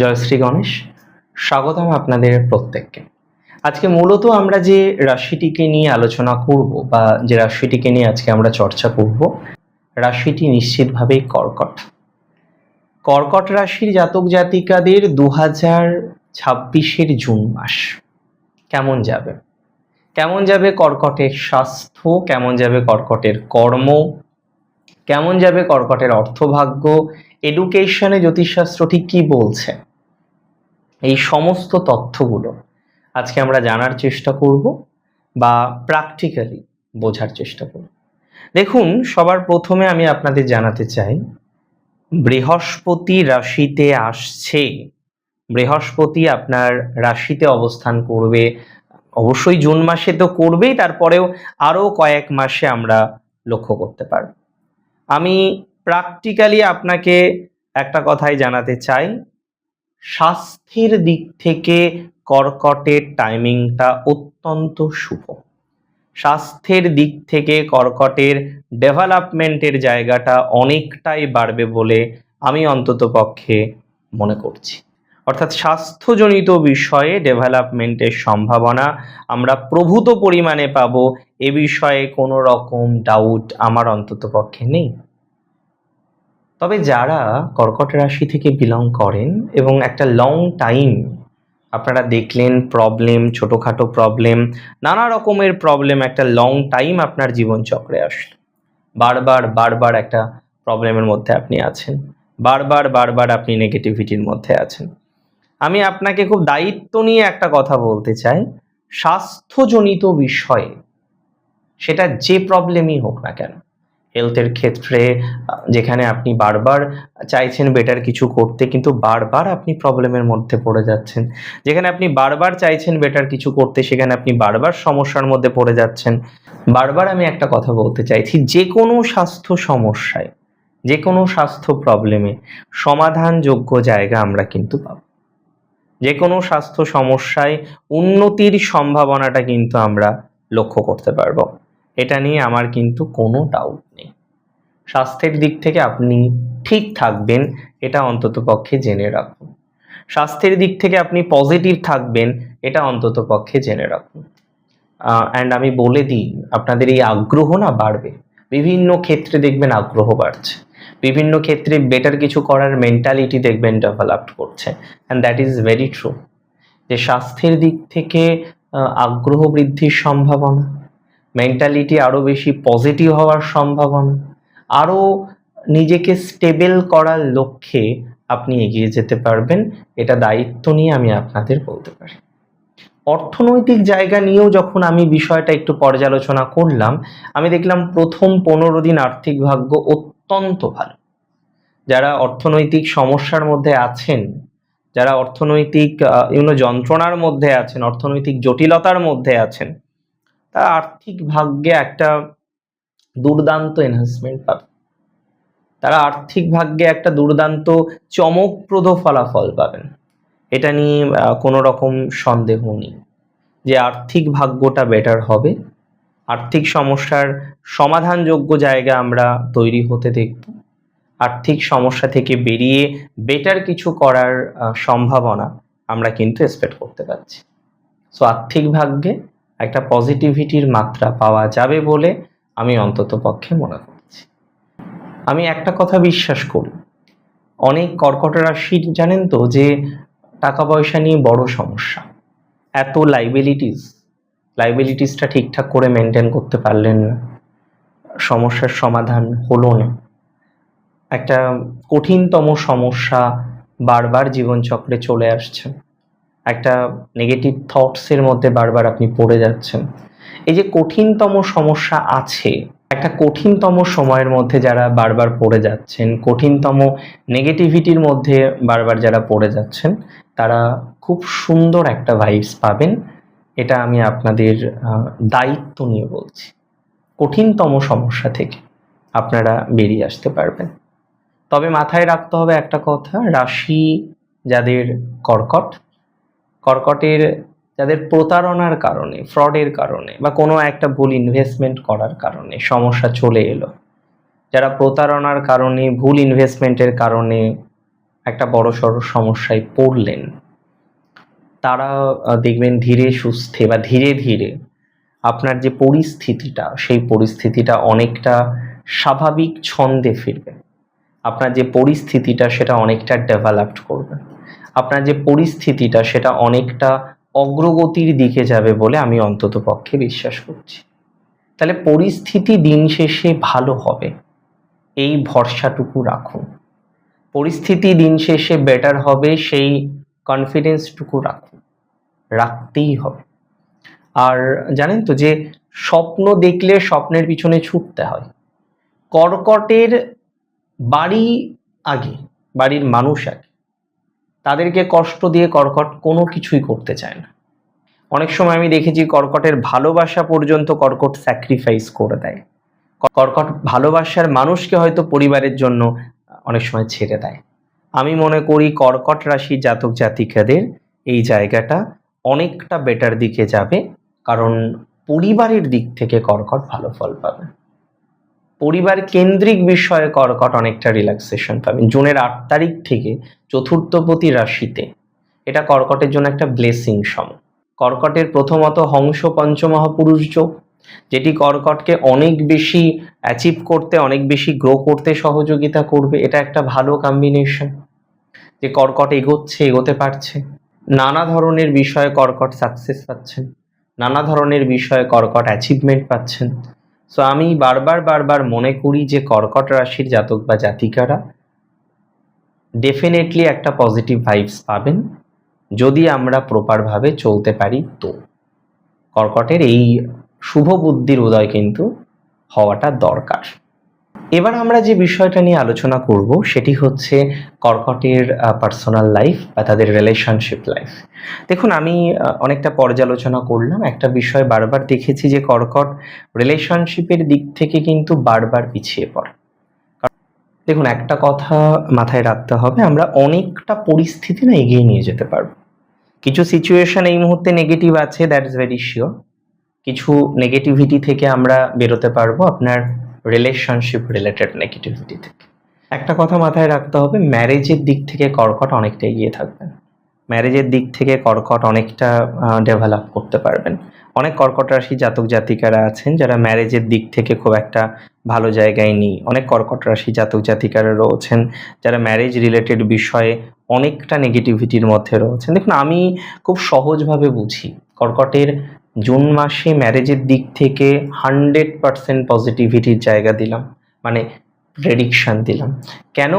জয় শ্রী গণেশ। স্বাগতম আপনাদের প্রত্যেককে। আজকে মূলত আমরা যে রাশিটিকে নিয়ে আলোচনা করব বা যে রাশিটিকে নিয়ে আজকে আমরা চর্চা করব, রাশিটি নিশ্চিতভাবেই কর্কট। কর্কট রাশির জাতক জাতিকাদের 2026-এর জুন মাস কেমন যাবে? কেমন যাবে কর্কটের স্বাস্থ্য, কেমন যাবে কর্কটের কর্ম, কেমন যাবে কর্কটের অর্থভাগ্য, এডুকেশনে জ্যোতিষশাস্ত্র ঠিক কি বলছে, এই সমস্ত তথ্যগুলো আজকে আমরা জানার চেষ্টা করব বা প্র্যাকটিক্যালি বোঝার চেষ্টা করব। দেখুন, সবার প্রথমে আমি আপনাদের জানাতে চাই, বৃহস্পতি রাশিতে আসছে। বৃহস্পতি আপনার রাশিতে অবস্থান করবে, অবশ্যই জুন মাসে তো করবেই, তারপরেও আরও কয়েক মাসে আমরা লক্ষ্য করতে পারব। আমি প্র্যাকটিক্যালি আপনাকে একটা কথাই জানাতে চাই, স্বাস্থ্যের দিক থেকে কর্কটের টাইমিংটা অত্যন্ত শুভ। স্বাস্থ্যের দিক থেকে কর্কটের ডেভেলপমেন্টের জায়গাটা অনেকটাই বাড়বে বলে আমি অন্ততপক্ষে মনে করছি। অর্থাৎ স্বাস্থ্যজনিত বিষয়ে ডেভেলপমেন্টের সম্ভাবনা আমরা প্রভূত পরিমাণে পাবো, এ বিষয়ে কোনো রকম ডাউট আমার অন্ততপক্ষে নেই। তবে যারা কর্কট রাশি থেকে বিলং করেন এবং একটা লং টাইম আপনারা দেখলেন প্রবলেম, ছোটোখাটো প্রবলেম, নানা রকমের প্রবলেম একটা লং টাইম আপনার জীবনচক্রে আসলো, বারবার বারবার একটা প্রবলেমের মধ্যে আপনি আছেন, বারবার বারবার আপনি নেগেটিভিটির মধ্যে আছেন, আমি আপনাকে খুব দায়িত্ব নিয়ে একটা কথা বলতে চাই, স্বাস্থ্যজনিত বিষয়ে সেটা যে প্রবলেমই হোক না কেন, হেলথের ক্ষেত্রে যেখানে আপনি বারবার চাইছেন বেটার কিছু করতে কিন্তু বারবার আপনি প্রবলেমের মধ্যে পড়ে যাচ্ছেন, যেখানে আপনি বারবার চাইছেন বেটার কিছু করতে সেখানে আপনি বারবার সমস্যার মধ্যে পড়ে যাচ্ছেন, বারবার আমি একটা কথা বলতে চাইছি, যে কোনো স্বাস্থ্য সমস্যায়, যে কোনো স্বাস্থ্য প্রবলেমে সমাধানযোগ্য জায়গা আমরা কিন্তু পাব। যে কোনো স্বাস্থ্য সমস্যায় উন্নতির সম্ভাবনাটা কিন্তু আমরা লক্ষ্য করতে পারবো, এটা নিয়ে আমার কিন্তু কোনো ডাউট নেই। স্বাস্থ্যের দিক থেকে আপনি ঠিক থাকবেন, এটা অন্ততপক্ষে জেনে রাখুন। স্বাস্থ্যের দিক থেকে আপনি পজিটিভ থাকবেন, এটা অন্ততপক্ষে জেনে রাখুন। অ্যান্ড আমি বলে দিই, আপনাদের এই আগ্রহ না বাড়বে, বিভিন্ন ক্ষেত্রে দেখবেন আগ্রহ বাড়ছে, বিভিন্ন ক্ষেত্রে বেটার কিছু করার মেন্টালিটি দেখবেন ডেভেলপ করছে, and that is very true. যে স্বাস্থ্যের দিক থেকে আগ্রহ বৃদ্ধির সম্ভাবনা, মেন্টালিটি আরও বেশি পজিটিভ হওয়ার সম্ভাবনা, আরও নিজেকে স্টেবল করার লক্ষ্যে আপনি এগিয়ে যেতে পারবেন, এটা দায়িত্ব নিয়ে আমি আপনাদের বলতে পারি। অর্থনৈতিক জায়গা নিয়েও যখন আমি বিষয়টা একটু পর্যালোচনা করলাম, আমি দেখলাম প্রথম 15 দিন আর্থিক ভাগ্য অত্যন্ত ভালো। যারা অর্থনৈতিক সমস্যার মধ্যে আছেন, যারা অর্থনৈতিক যন্ত্রণার মধ্যে আছেন, অর্থনৈতিক জটিলতার মধ্যে আছেন, তারা আর্থিক ভাগ্যে একটা দুর্দান্ত এনহান্সমেন্ট পাবে, তারা আর্থিক ভাগ্যে একটা দুর্দান্ত চমকপ্রদ ফলাফল পাবেন, এটা নিয়ে কোনো রকম সন্দেহ নেই যে আর্থিক ভাগ্যটা বেটার হবে। আর্থিক সমস্যার সমাধানযোগ্য জায়গা আমরা তৈরি হতে দেখব, আর্থিক সমস্যা থেকে বেরিয়ে বেটার কিছু করার সম্ভাবনা আমরা কিন্তু এক্সপেক্ট করতে পারছি। সো আর্থিক ভাগ্যে একটা পজিটিভিটির মাত্রা পাওয়া যাবে বলে আমি অন্তত পক্ষে মনে করছি। আমি একটা কথা বিশ্বাস করি, অনেক কর্কট রাশির জানেন তো যে টাকা পয়সা নিয়ে বড় সমস্যা, এত লাইবিলিটিসটা ঠিকঠাক করে মেনটেন করতে পারলেন না, সমস্যার সমাধান হলো না, একটা কঠিনতম সমস্যা বারবার জীবনচক্রে চলে আসছে, একটা নেগেটিভ থটসের মধ্যে বারবার আপনি পড়ে যাচ্ছেন, এই যে কঠিনতম সমস্যা আছে, একটা কঠিনতম সময়ের মধ্যে যারা বারবার পড়ে যাচ্ছেন, কঠিনতম নেগেটিভিটির মধ্যে বারবার যারা পড়ে যাচ্ছেন, তারা খুব সুন্দর একটা ভাইবস পাবেন, এটা আমি আপনাদের দায়িত্ব নিয়ে বলছি। কঠিনতম সমস্যা থেকে আপনারা বেরিয়ে আসতে পারবেন। তবে মাথায় রাখতে হবে একটা কথা, রাশি যাদের কর্কটের যাদের প্রতারণার কারণে, ফ্রডের কারণে বা কোনো একটা ভুল ইনভেস্টমেন্ট করার কারণে সমস্যা চলে এলো, যারা প্রতারণার কারণে, ভুল ইনভেস্টমেন্টের কারণে একটা বড়সড় সমস্যায় পড়লেন, তারা দেখবেন ধীরে সুস্থে বা ধীরে ধীরে আপনার যে পরিস্থিতিটা, সেই পরিস্থিতিটা অনেকটা স্বাভাবিক ছন্দে ফিরবে। আপনার যে পরিস্থিতিটা সেটা অনেকটা ডেভেলপড করবে। আপনার যে পরিস্থিতিটা সেটা অনেকটা অগ্রগতির দিকে যাবে বলে আমি অন্ততপক্ষে বিশ্বাস করছি। তাহলে পরিস্থিতি দিন শেষে ভালো হবে, এই ভরসাটুকু রাখুন। পরিস্থিতি দিন শেষে বেটার হবে, সেই কনফিডেন্সটুকু রাখুন, রাখতেই হবে। আর জানেন তো যে স্বপ্ন দেখলে স্বপ্নের পিছনে ছুটতে হয়। কর্কটের বাড়ি আগে, বাড়ির মানুষ আগে, তাদেরকে কষ্ট দিয়ে কর্কট কোনো কিছুই করতে চায় না। অনেক সময় আমি দেখেছি কর্কটের ভালোবাসা পর্যন্ত কর্কট স্যাক্রিফাইস করে দেয়। কর্কট ভালোবাসার মানুষকে হয়তো পরিবারের জন্য অনেক সময় ছেড়ে দেয়। আমি মনে করি কর্কট রাশি জাতক জাতিকাদের এই জায়গাটা অনেকটা বেটার দিকে যাবে, কারণ পরিবারের দিক থেকে কর্কট ভালো ফল পাবে। পরিবার কেন্দ্রিক বিষয়ে কর্কট অনেকটা রিল্যাক্সেশন পাবেন। জুনের 8 তারিখ থেকে চতুর্থপতি রাশিতে, এটা কর্কটের জন্য একটা ব্লেসিং সময়। কর্কটের প্রথমত হংস পঞ্চমহাপুরুষ যোগ, যেটি কর্কটকে অনেক বেশি অ্যাচিভ করতে, অনেক বেশি গ্রো করতে সহযোগিতা করবে। এটা একটা ভালো কম্বিনেশন, যে কর্কট এগোচ্ছে, এগোতে পারছে, নানা ধরনের বিষয়ে কর্কট সাকসেস পাচ্ছেন, নানা ধরনের বিষয়ে কর্কট অ্যাচিভমেন্ট পাচ্ছেন। সো আমি বারবার মনে করি যে কর্কট রাশির জাতক বা জাতিকারা ডেফিনেটলি একটা পজিটিভ ভাইবস পাবেন, যদি আমরা প্রপারভাবে চলতে পারি। তো কর্কটের এই শুভ বুদ্ধির উদয় কিন্তু হওয়াটা দরকার। এবার আমরা যে বিষয়টা নিয়ে আলোচনা করব সেটি হচ্ছে কর্কটের পার্সোনাল লাইফ বা তাদের রিলেশনশিপ লাইফ। দেখুন, আমি অনেকটা পর্যালোচনা করলাম, একটা বিষয় বারবার দেখেছি যে কর্কট রিলেশনশিপের দিক থেকে কিন্তু বারবার পিছিয়ে পড়ে। দেখুন, একটা কথা মাথায় রাখতে হবে, আমরা অনেকটা পরিস্থিতি না এগিয়ে নিয়ে যেতে পারবো। কিছু সিচুয়েশন এই মুহূর্তে নেগেটিভ আছে, দ্যাট ইজ ভেরি শিওর। কিছু নেগেটিভিটি থেকে আমরা বেরোতে পারবো আপনার রিলেশনশিপ রিলেটেড নেগেটিভিটি থেকে। একটা কথা মাথায় রাখতে হবে, ম্যারেজের দিক থেকে কর্কট অনেকটা এগিয়ে থাকবেন। ম্যারেজের দিক থেকে কর্কট অনেকটা ডেভেলপ করতে পারবেন। অনেক কর্কট রাশি জাতক জাতিকারা আছেন যারা ম্যারেজের দিক থেকে খুব একটা ভালো জায়গায় নেই। অনেক কর্কট রাশি জাতক জাতিকারা রয়েছেন যারা ম্যারেজ রিলেটেড বিষয়ে অনেকটা নেগেটিভিটির মধ্যে রয়েছেন। দেখুন, আমি খুব সহজভাবে বুঝি, কর্কটের জুন মাসে ম্যারেজের দিক থেকে 100% পজিটিভিটির জায়গা দিলাম, মানে প্রেডিকশন দিলাম। কেন?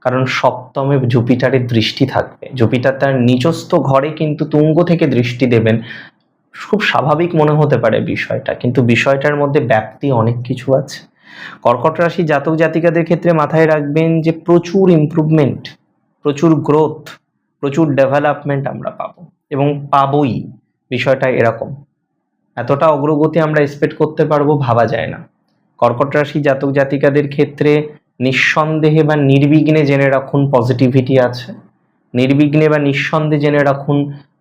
কারণ সপ্তমে জুপিটারের দৃষ্টি থাকবে। জুপিটার তার নিজস্ব ঘরে কিন্তু তুঙ্গ থেকে দৃষ্টি দেবেন। খুব স্বাভাবিক মনে হতে পারে বিষয়টা, কিন্তু বিষয়টার মধ্যে ব্যাপ্তি অনেক কিছু আছে। কর্কট রাশি জাতক জাতিকাদের ক্ষেত্রে মাথায় রাখবেন যে প্রচুর ইমপ্রুভমেন্ট, প্রচুর গ্রোথ, প্রচুর ডেভেলপমেন্ট আমরা পাবো, এবং পাবোই। বিষয়টা এরকম, এতটা অগ্রগতি আমরা এক্সপেক্ট করতে পারবো ভাবা যায় না। কর্কট রাশি জাতক জাতিকাদের ক্ষেত্রে নিঃসন্দেহে বা নির্বিঘ্নে জেনে রাখুন পজিটিভিটি আছে, নির্বিঘ্নে বা নিঃসন্দেহে জেনে রাখুন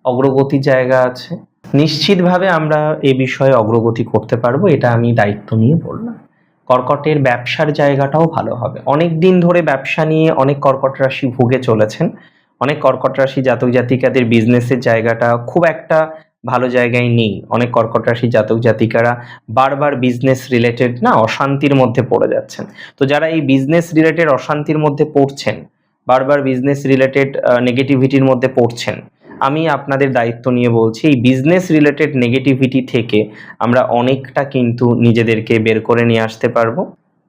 অগ্রগতির জায়গা আছে। নিশ্চিতভাবে আমরা এ বিষয়ে অগ্রগতি করতে পারবো, এটা আমি দায়িত্ব নিয়ে বললাম। কর্কটের ব্যবসার জায়গাটাও ভালো হবে। অনেক দিন ধরে ব্যবসা নিয়ে অনেক কর্কট রাশি ভুগে চলেছেন। অনেক কর্কট রাশি জাতক জাতিকাদের বিজনেসের জায়গাটা খুব একটা ভালো জায়গায় নেই। অনেক কর্কট রাশি জাতক জাতিকারা বারবার বিজনেস রিলেটেড অশান্তির মধ্যে পড়ে যাচ্ছেন। তো যারা এই বিজনেস রিলেটেড অশান্তির মধ্যে পড়ছেন, বারবার বিজনেস রিলেটেড নেগেটিভিটির মধ্যে পড়ছেন, আমি আপনাদের দায়িত্ব নিয়ে বলছি, এই বিজনেস রিলেটেড নেগেটিভিটি থেকে আমরা অনেকটা কিন্তু নিজেদেরকে বের করে নিয়ে আসতে পারবো।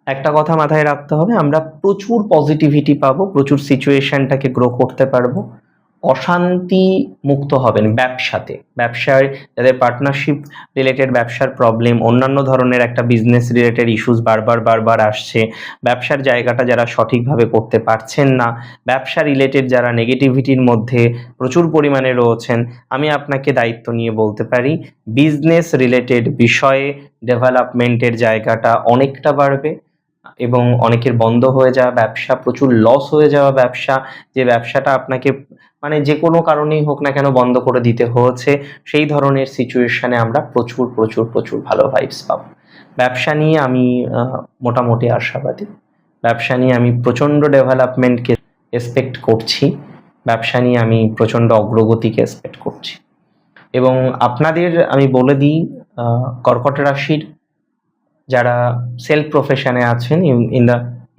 একটা কথা মাথায় রাখতে হবে, আমরা প্রচুর পজিটিভিটি পাবো, প্রচুর সিচুয়েশনটাকে গ্রো করতে পারবো। অশান্তি মুক্ত হবেন ব্যবসাতে, ব্যবসায় যাদের পার্টনারশিপ রিলেটেড ব্যবসার প্রবলেম, অন্যান্য ধরনের একটা বিজনেস রিলেটেড ইস্যুস বারবার আসছে, ব্যবসার জায়গাটা যারা সঠিকভাবে করতে পারছেন না, ব্যবসা রিলেটেড যারা নেগেটিভিটির মধ্যে প্রচুর পরিমাণে রয়েছেন, আমি আপনাকে দায়িত্ব নিয়ে বলতে পারি বিজনেস রিলেটেড বিষয়ে ডেভেলপমেন্টের জায়গাটা অনেকটা বাড়বে। এবং অনেকের বন্ধ হয়ে যাওয়া ব্যবসা, প্রচুর লস হয়ে যাওয়া ব্যবসা, যে ব্যবসাটা আপনাকে মানে যে কোনো কারণেই হোক না কেন বন্ধ করে দিতে হয়েছে, সেই ধরনের সিচুয়েশনে আমরা প্রচুর ভালো ভাইবস পাবো। ব্যবসা নিয়ে আমি মোটামুটি আশাবাদী। ব্যবসা নিয়ে আমি প্রচণ্ড ডেভেলপমেন্টকে এক্সপেক্ট করছি, ব্যবসা নিয়ে আমি প্রচণ্ড অগ্রগতিকে এক্সপেক্ট করছি। এবং আপনাদের আমি বলে দিই, কর্কট রাশির যারা সেলফ প্রফেশনে আছেন,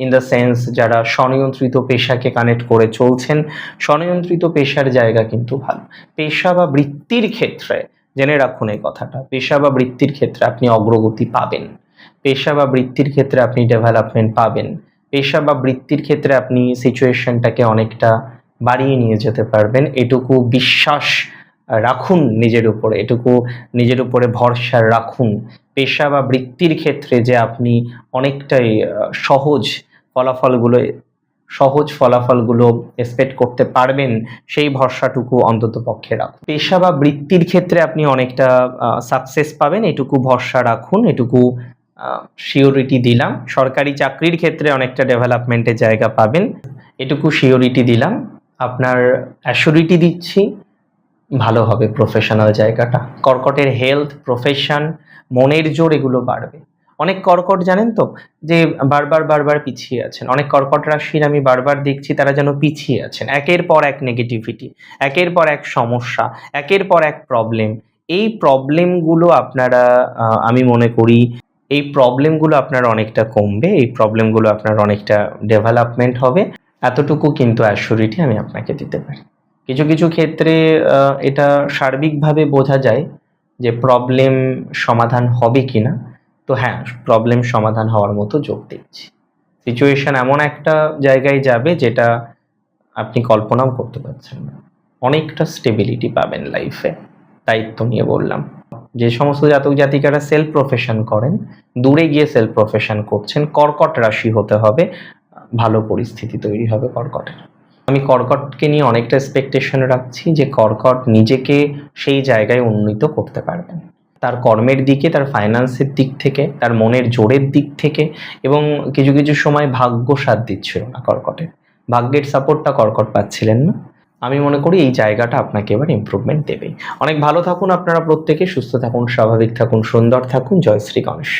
ইন দ্য সেন্স যারা স্বনিয়ন্ত্রিত পেশাকে কানেক্ট করে চলছেন, স্বনিয়ন্ত্রিত পেশার জায়গা কিন্তু ভালো। পেশা বা বৃত্তির ক্ষেত্রে জেনে রাখুন এই কথাটা, পেশা বা বৃত্তির ক্ষেত্রে আপনি অগ্রগতি পাবেন, পেশা বা বৃত্তির ক্ষেত্রে আপনি ডেভেলপমেন্ট পাবেন, পেশা বা বৃত্তির ক্ষেত্রে আপনি সিচুয়েশনটাকে অনেকটা বাড়িয়ে নিয়ে যেতে পারবেন। এটুকু বিশ্বাস রাখুন নিজের উপরে, এটুকু নিজের উপরে ভরসা রাখুন। পেশা বা বৃত্তির ক্ষেত্রে যে আপনি অনেকটাই সহজ ফলাফলগুলো এক্সপেক্ট করতে পারবেন, সেই ভরসাটুকু অন্তত পক্ষে রাখুন। পেশা বা বৃত্তির ক্ষেত্রে আপনি অনেকটা সাকসেস পাবেন, এটুকু ভরসা রাখুন, এটুকু সিওরিটি দিলাম। সরকারি চাকরির ক্ষেত্রে অনেকটা ডেভেলপমেন্টের জায়গা পাবেন, এটুকু সিওরিটি দিলাম। আপনার অ্যাসিওরিটি দিচ্ছি, ভালো হবে প্রফেশনাল জায়গাটা। কর্কটের হেলথ, প্রফেশন, মনের জোর এগুলো বাড়বে। অনেক কর্কট জানেন তো যে বারবার পিছিয়ে আছেন, অনেক কর্কট রাশির আমি বারবার দেখছি তারা যেন পিছিয়ে আছেন। একের পর এক নেগেটিভিটি, একের পর এক সমস্যা, একের পর এক প্রবলেম। এই প্রবলেমগুলো আপনারা আমি মনে করি এই প্রবলেমগুলো আপনার অনেকটা কমবে, এই প্রবলেমগুলো আপনার অনেকটা ডেভেলপমেন্ট হবে। এতটুকু কিন্তু অ্যাসিওরিটি আমি আপনাকে দিতে পারি। কিছু কিছু ক্ষেত্রে এটা সার্বিকভাবে বোঝা যায় যে প্রবলেম সমাধান হবে কিনা। তো হ্যাঁ, প্রবলেম সমাধান হওয়ার মতো যোগ দেখছি। সিচুয়েশন এমন একটা জায়গায় যাবে যেটা আপনি কল্পনাও করতে পারছেন না। অনেকটা স্টেবিলিটি পাবেন লাইফে, দায়িত্ব নিয়ে বললাম। যে সমস্ত জাতক জাতিকারা সেলফ প্রফেশন করেন, দূরে গিয়ে সেলফ প্রফেশন করছেন, কর্কট রাশি হতে হবে, ভালো পরিস্থিতি তৈরি হবে কর্কটের। আমি কর্কটকে নিয়ে অনেকটা এক্সপেকটেশন রাখছি যে কর্কট নিজেকে সেই জায়গায় উন্নীত করতে পারবেন, তার কর্মের দিকে, তার ফাইন্যান্সের দিক থেকে, তার মনের জোরের দিক থেকে। এবং কিছু কিছু সময় ভাগ্য সাথ দিচ্ছিল না কর্কটের, ভাগ্যের সাপোর্টটা কর্কট পাচ্ছিলেন না। আমি মনে করি এই জায়গাটা আপনাকে এবার ইমপ্রুভমেন্ট দেবে। অনেক ভালো থাকুন আপনারা প্রত্যেকে, সুস্থ থাকুন, স্বাভাবিক থাকুন, সুন্দর থাকুন। জয় শ্রী গণেশ।